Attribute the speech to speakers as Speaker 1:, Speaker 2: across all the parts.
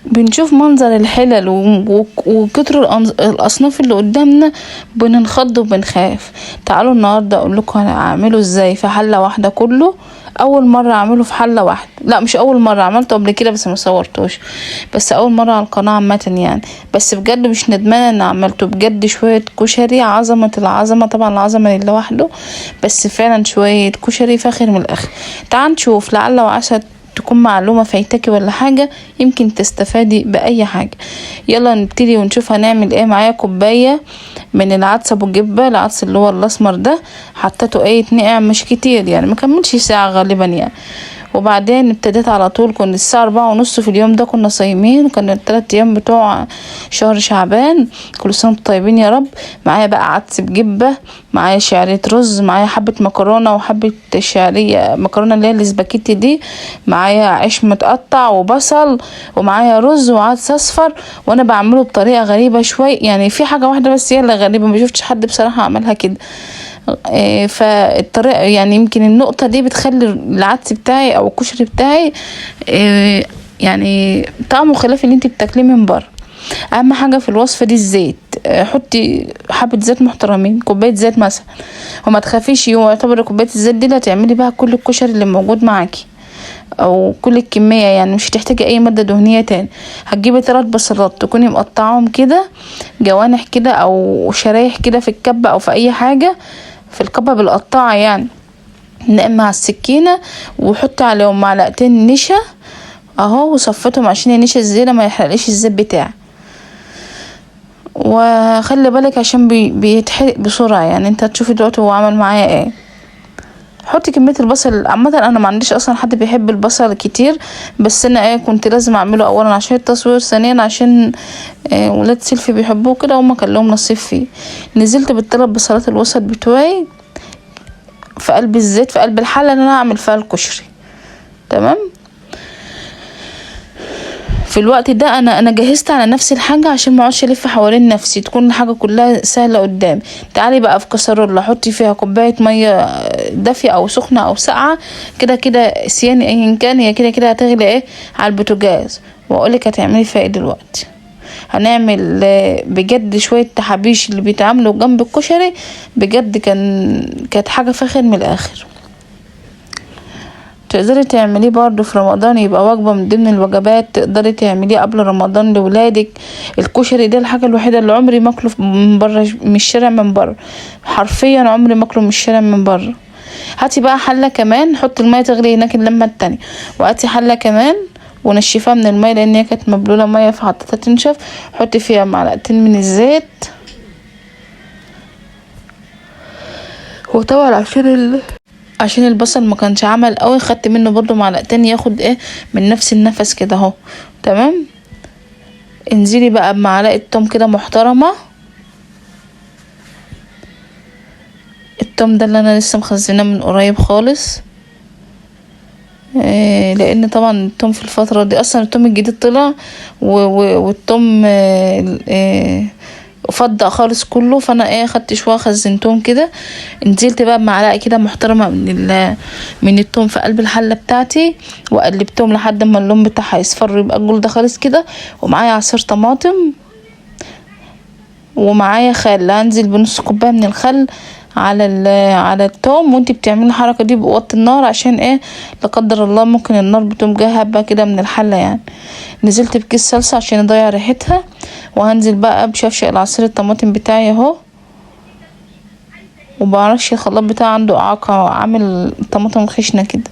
Speaker 1: بنشوف منظر الحلل وكتر الاصناف اللي قدامنا بننخض وبنخاف. تعالوا النهارده اقول لكم هعمله ازاي في حله واحده كله. اول مره اعمله في حله واحده، لا مش اول مره، عملته قبل كده بس ما صورتوش، بس اول مره على القناه عامه يعني. بس بجد مش ندمانه ان عملته، بجد شويه كشري عظمه العظمه، طبعا العظمه اللي لوحده، بس فعلا شويه كشري فاخر من الاخر. تعال نشوف، لعل وعسى تكون معلومة فايتاكي ولا حاجة، يمكن تستفادي بأي حاجة. يلا نبتدي ونشوف هنعمل ايه. معايا كوباية من العدس ابو جبة، العدس اللي هو الاسمر ده، حطيته يتنقع مش كتير يعني، ما كملش ساعة غالبا يعني. وبعدين ابتديت على طول، كنا الساعة 4:30 في اليوم ده كنا صايمين، وكان ال3 ايام بتوع شهر شعبان. كل سنة وانتم طيبين يا رب. معايا بقى عدس بجبة، معايا شعرية رز، معايا حبة مكرونة وحبة شعرية مكرونة اللي هي الاسباجيتي دي، معايا عيش متقطع وبصل، ومعايا رز وعدس اصفر. وانا بعمله بطريقة غريبة شوي يعني، في حاجة واحدة بس هي اللي غريبة، ما شفتش حد بصراحة عملها كده. فالطريقة يعني يمكن النقطة دي بتخلي العدس بتاعي او الكشري بتاعي يعني طعمه خلاف اللي انت بتاكليه من بره. اهم حاجة في الوصفة دي الزيت، حطي حبة زيت محترمين، كوباية زيت مثلا، وما تخافيش، هو يعتبر كوباية الزيت دي اللي هتعملي بها كل الكشري اللي موجود معاكي او كل الكمية يعني، مش هتحتاجي اي مادة دهنية تاني. هتجيبي 3 بصلات تكوني مقطعهم كده جوانح كده او شرايح كده في الكبة او في اي حاجة، في الكبة بالقطاعة يعني، نقم على السكينة، وحطي عليهم معلقتين نشا اهو، وصفتهم عشان النشا الزيادة ما يحرقليش الزيت بتاعي. وخلي بالك عشان بيتحرق بسرعة يعني، انت هتشوفي دلوقتي هو عمل معايا ايه. حطي كمية البصل، عامة انا ما عنديش اصلا حد بيحب البصل كتير، بس انا كنت لازم اعمله اولا عشان التصوير، ثانيا عشان ولاد سيلفي بيحبوه كده، هما كان لهم نصيب فيه. نزلت بال3 بصلات الوسط بتوعي في قلب الزيت، في قلب الحلة اللي انا هعمل فيها الكشري. تمام. في الوقت ده انا جهزت على نفسي الحاجه عشان ما اقعدش الف حوالين نفسي، تكون الحاجه كلها سهله قدامي. تعالي بقى في كسرولة حطي فيها كوبايه ميه دافيه او سخنه او ساقعه، كده كده سياني ايا كان، هي كده كده هتغلي على البوتاجاز. واقولك هتعملي فيها دلوقتي. هنعمل بجد شويه تحابيش اللي بيتعملوا جنب الكشري، بجد كانت حاجه فاخر من الاخر. تقدري تعمليه برضو في رمضان، يبقى وجبة من ضمن الوجبات، تقدري تعمليه قبل رمضان لولادك. الكشري ده الحاجة الوحيدة اللي عمري ما اكله من بره، من الشارع من بره، حرفيا عمري ما اكله من الشارع من بره. هاتي بقى حلة كمان، حطي المية تغلي هناك اللمة التانية، وهاتي حلة كمان ونشفها من المية لان هي كانت مبلولة مية فحطيتها تنشف. حطي فيها معلقتين من الزيت، وطبعا عشان البصل ما كانش عمل قوي، خدت منه برضو معلقتين ياخد من نفس النفس كده اهو. تمام. انزلي بقى بمعلقه توم كده محترمه، التوم ده اللي انا لسه مخزناه من قريب خالص، لان طبعا التوم في الفتره دي اصلا التوم الجديد طلع والتوم فضق خالص كله، فانا خدت شويه خزنتهم كده. نزلت بقى بمعلقه كده محترمه من التوم في قلب الحله بتاعتي، وقلبتهم لحد ما اللون بتاعها يصفر يبقى الجلد خالص كده. ومعايا عصير طماطم، ومعايا خل، هنزل بنص كوبايه من الخل على التوم. وانتي بتعملي الحركه دي بوطي النار عشان لا قدر الله ممكن النار بتقوم جايه هبه كده من الحله يعني. نزلت بكيس صلصه عشان اضيع ريحتها، وهنزل بقى بشفشق العصير الطماطم بتاعي اهو. ومعرفش الخلاط بتاعي عنده اعاقه، عامل طماطم خشنه كده،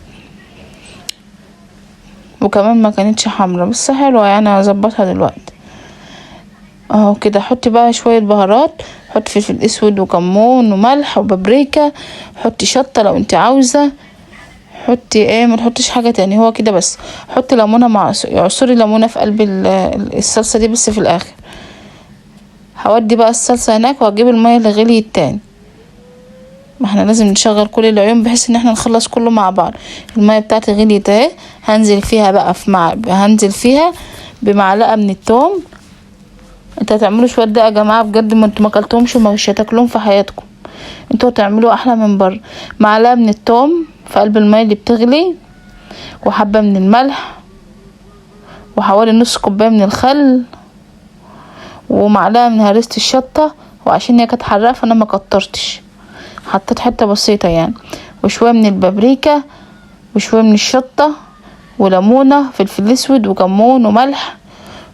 Speaker 1: وكمان ما كانتش حمرا بس حلوه يعني، هظبطها دلوقتي اهو كده. حطي بقى شويه بهارات، حطي فلفل اسود وكمون وملح وبابريكا، حطي شطه لو انت عاوزه، حطي ما تحطيش حاجه تاني، هو كده بس. حطي ليمونه مع عصري ليمونه في قلب الصلصه دي بس في الاخر. هودي بقى الصلصه هناك وهجيب الميه اللي غليت تاني، ما احنا لازم نشغل كل العيون بحيث ان احنا نخلص كله مع بعض. الميه بتاعتي غليت اهي، هنزل فيها بقى هنزل فيها بمعلقه من التوم. انتوا هتعملوا شويه ده يا جماعه بجد، ما انتوا ما اكلتهمش ومش هتاكلوهم في حياتكم، انتوا هتعملوا احلى من بره. معلقه من التوم في قلب الميه اللي بتغلي، وحبه من الملح، وحوالي نص كوبايه من الخل، ومعلقه من هريسه الشطه، وعشان هي كانت حراقه فانا ما كترتش، حطيت حته بسيطه يعني، وشويه من البابريكا وشويه من الشطه وليمونه فلفل اسود وكمون وملح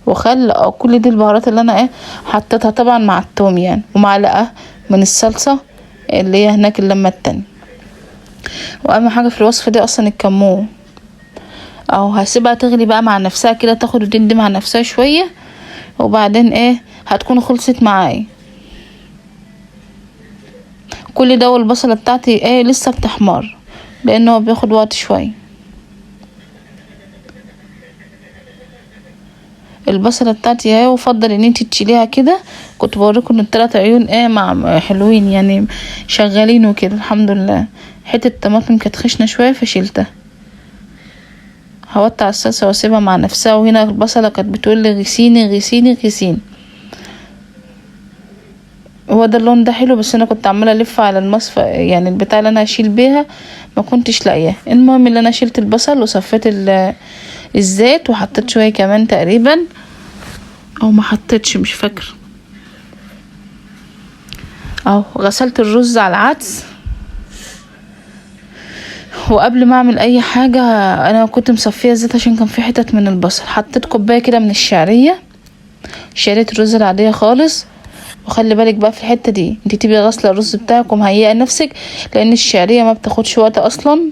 Speaker 1: وخل، كل دي البهارات اللي انا حطيتها طبعا مع التوم يعني، ومعلقه من الصلصه اللي هي هناك اللمه التانية. واهم حاجه في الوصفه دي اصلا الكمون. هسيبها تغلي بقى مع نفسها كده، تاخد وتندي مع نفسها شويه، وبعدين هتكون خلصت معايا. كل ده والبصله بتاعتي لسه بتحمر، لانه بياخد وقت شويه. البصله بتاعتي اهي، وفضل ان انت تشيليها كده. كنت بوريكم ان ال3 عيون مع حلوين يعني، شغالين وكده الحمد لله. حته الطماطم كانت خشنه شويه فشيلتها. هوطي على الصلصه واسيبها مع نفسها. وهنا البصله كانت بتقول لي غسيني غسيني غسيني. هو ده اللون ده حلو، بس انا كنت عماله الف على المصفى يعني البتاع اللي انا هشيل بيها ما كنتش لاقياه. المهم اللي انا شلت البصل وصفيت الزيت، وحطيت شويه كمان تقريبا، او ما حطيتش مش فاكره. غسلت الرز على العدس. وقبل ما اعمل اي حاجه انا كنت مصفيه الزيت عشان كان في حتت من البصل. حطيت كوبايه كده من الشعريه الرز العاديه خالص. وخلي بالك بقى في الحته دي، انت تبقي غاسله الرز بتاعك ومهيئه نفسك، لان الشعريه ما بتاخدش وقت اصلا.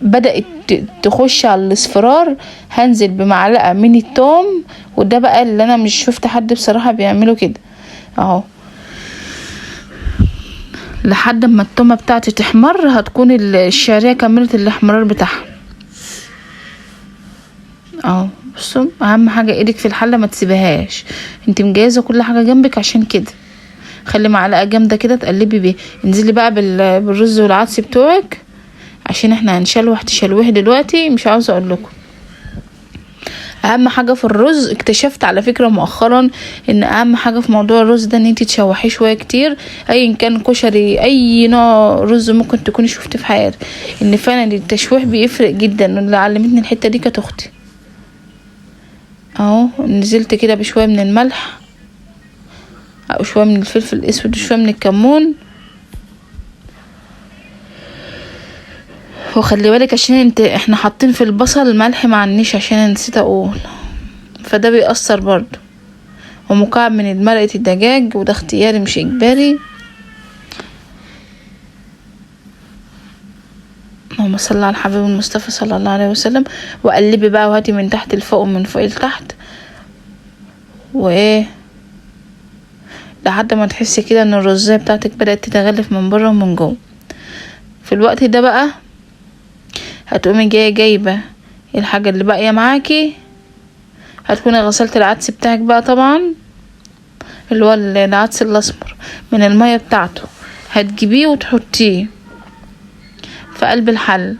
Speaker 1: بدأت تخش على الاصفرار. هنزل بمعلقه من التوم، وده بقى اللي انا مش شفت حد بصراحه بيعمله كده لحد ما التومه بتاعتي تحمر. هتكون الشعريه كملت الاحمرار بتاعها. بصوا، اهم حاجه ايدك في الحله ما تسيبهاش، انت مجهزه كل حاجه جنبك. عشان كده خلي معلقه جامده كده تقلبي بيها. انزلي بقى بالرز والعدس بتوعك، عشان احنا هنشلوح تشلوح دلوقتي. مش عاوزه اقول لكم اهم حاجه في الرز. اكتشفت على فكره مؤخرا ان اهم حاجه في موضوع الرز ده ان انت تشوحيه شويه كتير، ايا كان كشري اي نوع رز ممكن تكوني شفتي في حياتك، ان فعلا التشويح بيفرق جدا. واللي علمتني الحته دي كانت اختي. نزلت كده بشويه من الملح، او شويه من الفلفل الاسود، وشويه من الكمون. وخلي بالك عشان احنا حاطين في البصل ملح معنيش، عشان نسيت اقول، فده بيأثر برضو. ومكعب من مرقة الدجاج، وده اختياري مش اجباري. اللهم صل على الحبيب المصطفى صلى الله عليه وسلم. وقلبي بقى، وهاتي من تحت لفوق ومن فوق لتحت، لحد ما تحسي كده ان الرزاية بتاعتك بدأت تتغلف من بره ومن جوه. في الوقت ده بقى هتقومي جايبه الحاجه اللي باقيه معاكي. هتكوني غسلت العدس بتاعك بقى طبعا، اللي هو العدس الاسمر، من الميه بتاعته. هتجيبيه وتحطيه في قلب الحل.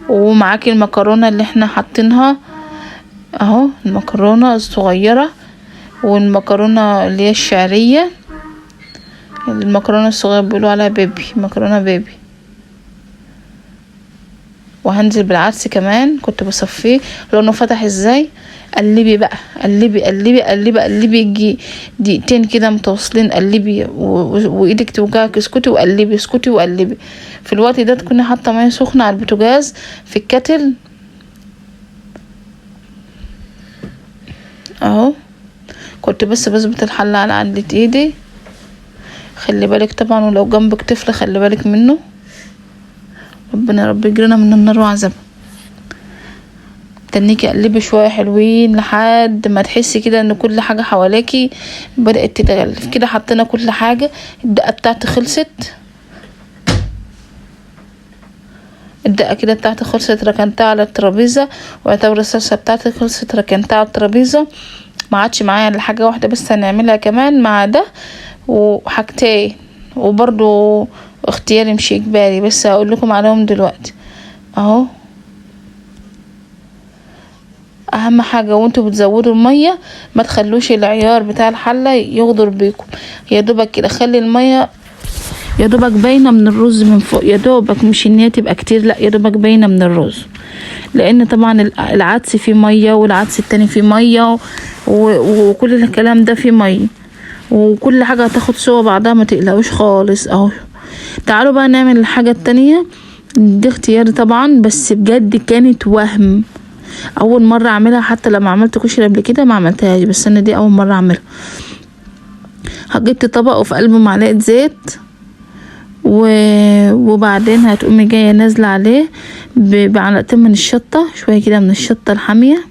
Speaker 1: ومعاكي المكرونه اللي احنا حاطينها المكرونه الصغيره، والمكرونه اللي هي الشعريه، المكرونه الصغيره بيقولوا عليها بيبي، مكرونه بيبي. وهنزل بالعدس كمان، كنت بصفيه لانه فتح ازاي. قلبي بقى، قلبي قلبي قلبي قلبي، يجي دقيقتين كده متواصلين قلبي، وايدك توجعك اسكتي وقلبي، اسكتي وقلبي. في الوقت ده تكوني حاطه ميه سخنه على البوتاجاز في الكتل. كنت بس بظبط الحله على عدة ايدي. خلي بالك طبعا، ولو جنبك طفل خلي بالك منه. ربنا رب يجرنا من النار وعذابها. تنيكي قلبي شويه حلوين لحد ما تحسي كده ان كل حاجه حواليكي بدات تتغلف كده. حطينا كل حاجه. الدقه بتاعتي خلصت، الدقه كده بتاعتي خلصت، ركنتها على الترابيزه. واعتبر الصلصه بتاعتي خلصت، ركنتها على الترابيزه. ما عادش معايا الا حاجه واحده بس هنعملها كمان مع ده، وحاجتين وبرضو اختياري مش اجباري، بس هقول لكم عليهم دلوقتي. اهم حاجه وانتوا بتزودوا الميه ما تخلوش العيار بتاع الحله يغدر بيكم. يا دوبك كده خلي الميه يا دوبك باينه من الرز من فوق، يا دوبك، مش ان هي تبقى كتير، لا، يا دوبك باينه من الرز، لان طبعا العدس فيه ميه والعدس التاني فيه ميه وكل الكلام ده فيه ميه، وكل حاجه هتاخد سوا بعضها، ما تقلقوش خالص اهو. تعالوا بقى نعمل الحاجه التانية دي، اختياري طبعا، بس بجد كانت وهم، اول مره اعملها، حتى لما عملت كشري قبل كده ما عملتهاش، بس انا دي اول مره اعملها. جبت طبق وفي قلبه معلقه زيت، وبعدين هتقومي جايه نازله عليه بمعلقتين من الشطه، شويه كده من الشطه الحاميه.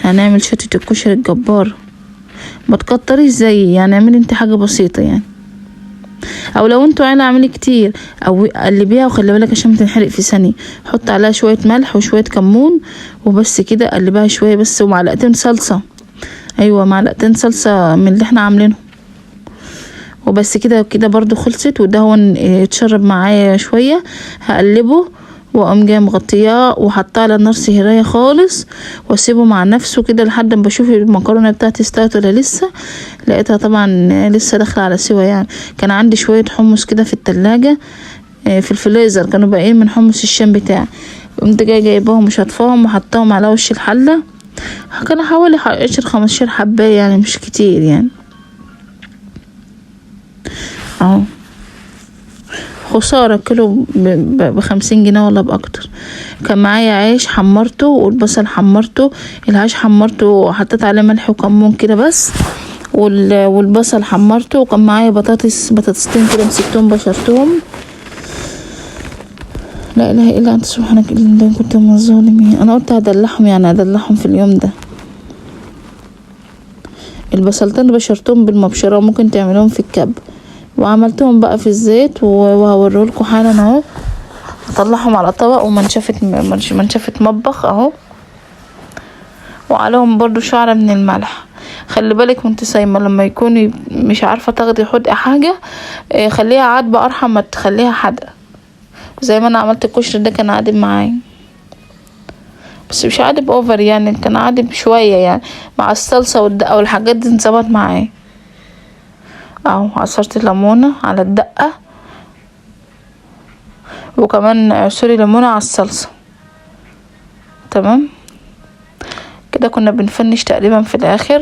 Speaker 1: هنعمل شطه الكشري الجبار، ما تكتريش زي يعني، اعملي انت حاجه بسيطه يعني، او لو انتوا عيله اعملي كتير، او قلبيها وخلي بالك عشان ما تنحرق في ثانيه. حط عليها شويه ملح وشويه كمون وبس كده، قلبها شويه بس، ومعلقتين صلصه، ايوه معلقتين صلصه من اللي احنا عاملينه وبس كده. كده برضو خلصت، وده هو اتشرب معايا شويه. هقلبه واقوم جايه مغطياه وحطاه على النار سهرايه خالص، واسيبه مع نفسه كده لحد ما بشوف المكرونه بتاعتي استوت ولا لسه. لقيتها طبعا لسه داخله على سوا يعني. كان عندي شويه حمص كده في التلاجة في الفريزر، كانوا باقيين من حمص الشام بتاعي، قمت جايباهم وشطفاهم وحطاهم على وش الحله. كان حوالي 10-15 حبايه يعني، مش كتير يعني اهو. خسارة كيلو ب50 جنيه ولا بأكتر. كان معايا عيش حمرته، والبصل حمرته، العيش حمرته وحطيت عليه ملح وكمون كده بس، والبصل حمرته. وكان معايا بطاطستين كده مسكتهم بشرتهم. لا اله الا انت سبحانك اني كنت من الظالمين. انا قلت هدلعهم يعني، هدلعهم في اليوم ده. البصلتين بشرتهم بالمبشرة، ممكن تعملوهم في الكب، وعملتهم بقى في الزيت وهوريهولكم حالا اهو. اطلعهم على طبق ومنشفة مطبخ اهو، وعليهم برضو شعرة من الملح. خلي بالك وانت صايمه لما يكوني مش عارفه تاخدي حدقه حاجه، خليها عادبه ارحم ما تخليها حدقه. زي ما انا عملت الكشري ده كان عادب معايا، بس مش عادب اوفر يعني، كان عادب شويه يعني، مع الصلصه والدقه والحاجات دي انظبط معايا اهو. عصرت الليمونه على الدقه، وكمان عصري ليمونه على الصلصه. تمام كده، كنا بنفنش تقريبا في الاخر.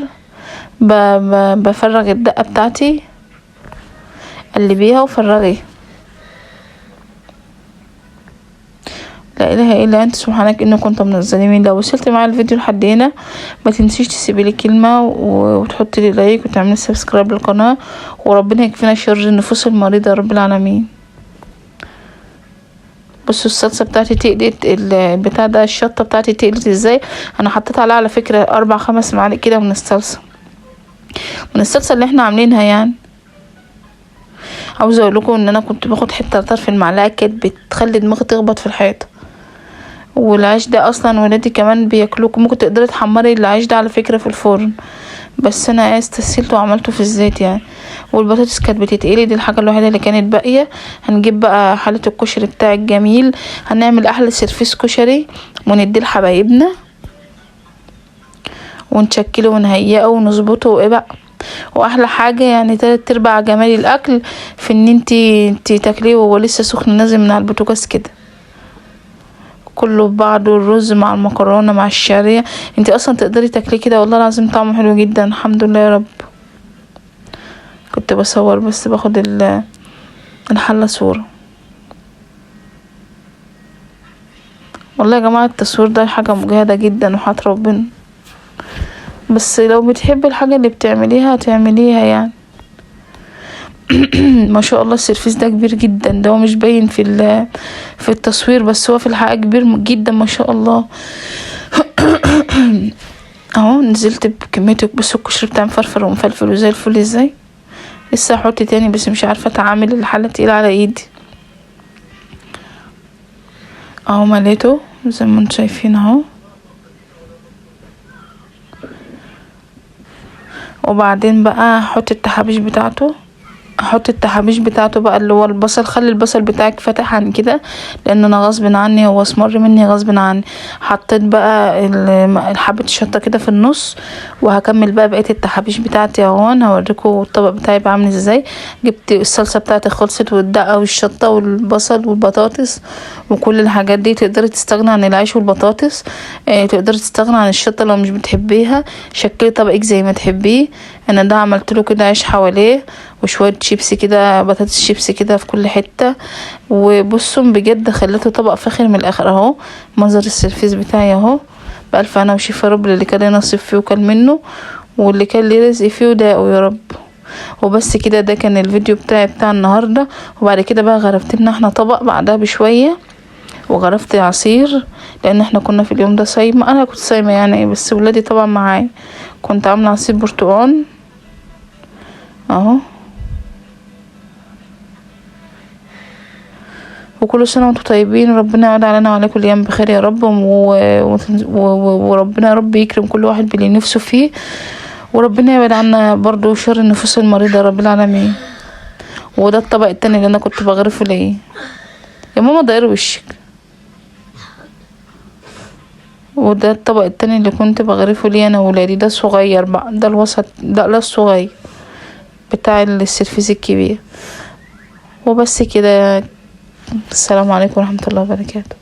Speaker 1: بفرغ الدقه بتاعتي، قلبيها وفرغيها. لا اله الا انت سبحانك اني كنت من الظالمين. لو وصلت معايا الفيديو لحد هنا ما تنسيش تسيبي لي كلمه وتحطي لي لايك وتعملي سبسكرايب للقناه، وربنا يكفينا شر النفوس المريضه يا رب العالمين. بصوا الصلصه بتاعتي تقلت، البتاع ده الشطه بتاعتي تقلت ازاي. انا حطيت عليها على فكره 4-5 معالق كده من الصلصه اللي احنا عاملينها يعني. عاوزه اقول لكم ان انا كنت باخد حته طرف المعلقه، كانت بتخلي دماغي تخبط في الحيطه. والعيش ده اصلا ولادي كمان بياكلوه، ممكن تقدري تحمري العيش ده على فكره في الفرن، بس انا استسهلته وعملته في الزيت يعني. والبطاطس كانت بتتقلي، دي الحاجه الوحيده اللي كانت باقيه. هنجيب بقى حله الكشري بتاعي الجميل، هنعمل احلى سيرفيس كشري ونديه لحبايبنا ونشكله ونهيئه ونظبطه وايه بقى. واحلى حاجه يعني 3/4 جمال الاكل في ان انتي تاكليه وهو لسه سخن نازل من على البوتاجاز كده، كله ببعضه، الرز مع المكرونه مع الشعريه. انتي اصلا تقدري تاكليه كده، والله العظيم طعمه حلو جدا. الحمد لله يا رب. كنت بصور بس باخد الحله صوره. والله يا جماعه التصوير ده حاجه مجهده جدا وحياة ربنا، بس لو بتحبي الحاجه اللي بتعمليها هتعمليها يعني. ما شاء الله السيرفيس ده كبير جدا، ده هو مش باين في التصوير، بس هو في الحقيقة كبير جدا ما شاء الله. اهو نزلت بكمية. بصوا الكشري بتاعي مفرفر ومفلفل وزي الفل ازاي. لسه هحط تاني بس مش عارفة اتعامل، الحلة تقيلة على ايدي اهو. مليته زي ما انتم شايفين اهو. وبعدين بقى هحط التحابيش بتاعته احط التحابيش بتاعته بقى اللي هو البصل. خلي البصل بتاعك فاتح عن كده لان انا غصب عني هو اسمر مني غصب عني. حطيت بقى حبة الشطة كده في النص، وهكمل بقى بقية التحابيش بتاعتي اهون. هوريكم الطبق بتاعي بقى عامل ازاي. جبت الصلصة بتاعتي خلصت، والدقة والشطة والبصل والبطاطس وكل الحاجات دي. تقدري تستغنى عن العيش والبطاطس، تقدري تستغنى عن الشطة لو مش بتحبيها. شكلي طبقك زي ما تحبيه. انا ده عملت له كده عيش حواليه وشويه شيبسي كده، بطاطس شيبسي كده في كل حته. وبصوا بجد خليته طبق فاخر من الاخر اهو. منظر السيرفيس بتاعي اهو. بألف انا وشيف رب اللي كان ليه نصيب فيه وكل منه، واللي كان ليه رزق فيه وداقه يا رب. وبس كده، ده كان الفيديو بتاع النهارده. وبعد كده بقى غرفت لنا احنا طبق بعدها بشويه، وغرفت عصير لان احنا كنا في اليوم ده صايمه. انا كنت صايمه يعني، بس ولادي طبعا معايا. كنت عامله عصير برتقال اهو. وكل سنة وانتم طيبين. ربنا يعود علينا وعليكم الأيام بخير يا رب. وربنا يا رب يكرم كل واحد باللي نفسه فيه. وربنا يبعد عنا برضو شر النفوس المريضة يا رب العالمين. وده الطبق التاني اللي انا كنت بغرفه ليه يا ماما، داير وشك. وده الطبق التاني اللي كنت بغرفه ليه انا وولادي. ده الصغير بقى، ده الوسط، ده الصغير بتاع السيرفيس الكبير. وبس كده. السلام عليكم ورحمة الله وبركاته.